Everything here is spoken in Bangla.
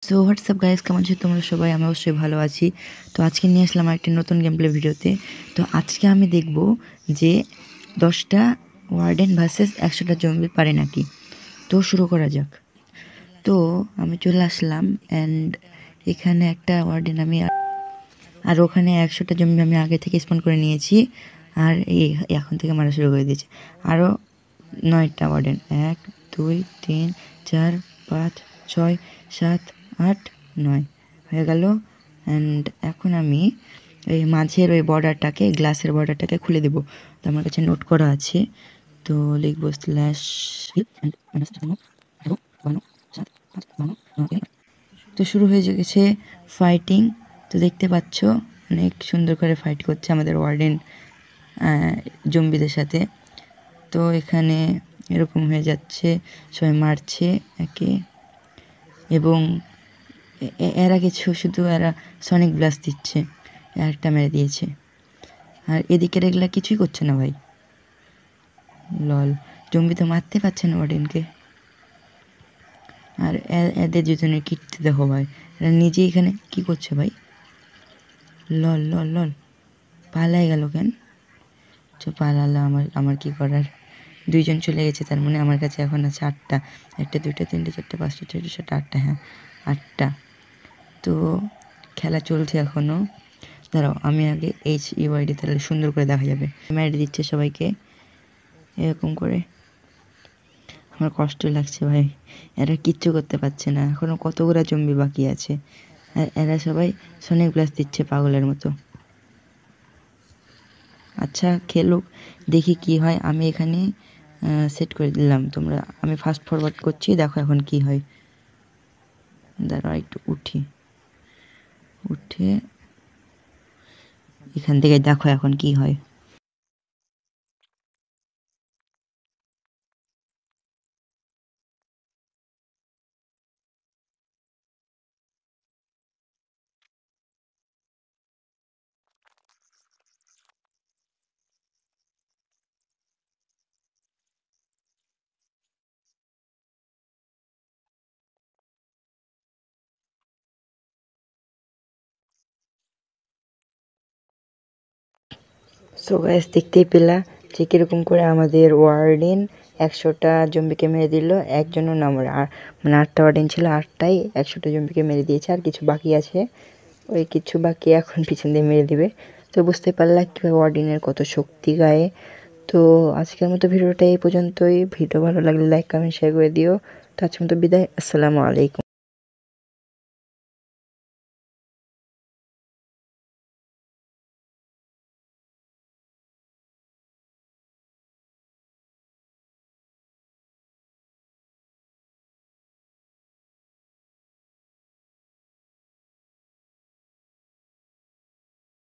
সো হোয়াটসঅ্যাপ গাইস, কেমন আছো তোমরা সবাই? আমি অবশ্যই ভালো আছি। তো আজকে নিয়ে আসলাম একটা নতুন গেম প্লে ভিডিওতে। তো আজকে আমি দেখব যে 10টা ওয়ার্ডেন ভার্সেস 100টা জম্বি পারে নাকি। তো শুরু করা যাক। তো আমি চলে আসলাম অ্যান্ড এখানে একটা ওয়ার্ডেন আমি আর ওখানে 100টা জম্বি আমি আগে থেকে স্পন করে নিয়েছি। আর এই এখন থেকে মারা শুরু করে দিয়েছে। আরও 9টা ওয়ার্ডেন, 1 2 3 4 5 6 7 8 9 হয়ে গেল। অ্যান্ড এখন আমি এই মাঝের ওই বর্ডারটাকে, গ্লাসের বর্ডারটাকে খুলে দেবো। তো আমার কাছে নোট করা আছে, তো লিখবো স্ল্যাশ। তো শুরু হয়ে গেছে ফাইটিং। তো দেখতে পাচ্ছ অনেক সুন্দর করে ফাইট করছে আমাদের ওয়ার্ডেন জম্বিদের সাথে। তো এখানে এরকম হয়ে যাচ্ছে, সবাই মারছে একে, এবং এরা কিছু শুধু এরা সনিক ব্লাস্ট দিচ্ছে, একটা মেরে দিয়েছে। আর এদিকে এগুলা কিছুই করছে না ভাই। লল, জম্বি তো মারতে পারছে না ওয়ার্ডেনকে। আর এদের দুজনের কীর্তি দেখো ভাই, এরা নিজে এখানে কি করছে ভাই। লল লল লল, পালাই গেল কেন? পালালো, আমার কি করার। দুইজন চলে গেছে, তার মানে আমার কাছে এখন আছে 8টা। 1টা 2টা 3টে 4টে 5টা 6টা 7টা 8টা, হ্যাঁ 8টা। তো খেলা চলছে এখনও। দাঁড়াও, আমি আগে HEYD, তাহলে সুন্দর করে দেখা যাবে। মেরে দিচ্ছে সবাইকে এরকম করে। আমার কষ্ট লাগছে ভাই, এরা কিচ্ছু করতে পারছে না। এখনও কতগুলো জম্বি বাকি আছে, আর এরা সবাই সনিক ব্লাস্ট দিচ্ছে পাগলের মতো। আচ্ছা খেলুক, দেখি কি হয়। আমি এখানে সেট করে দিলাম, আমি ফাস্ট ফরওয়ার্ড করছি, দেখো এখন কি হয়। দাঁড়াও একটু উঠে এখান থেকে দেখো এখন কি হয়। সো গাইস, দেখতেই পেলা যে কীরকম করে আমাদের ওয়ার্ডেন 100টা জম্বিকে মেরে দিল। একজনও না মরে, আর মানে 8টা ওয়ার্ডেন ছিল, 8টাই 100টা জম্বিকে মেরে দিয়েছে। আর কিছু বাকি আছে, ওই কিছু বাকি এখন পিছন দিয়ে মেরে দিবে। তো বুঝতে পারলা কীভাবে ওয়ার্ডেনের কত শক্তি গায়ে। তো আজকের মতো ভিডিওটা এই পর্যন্তই। ভিডিও ভালো লাগলে লাইক কমেন্ট শেয়ার করে দিও। তো আজকের মতো বিদায়, আসসালামু আলাইকুম।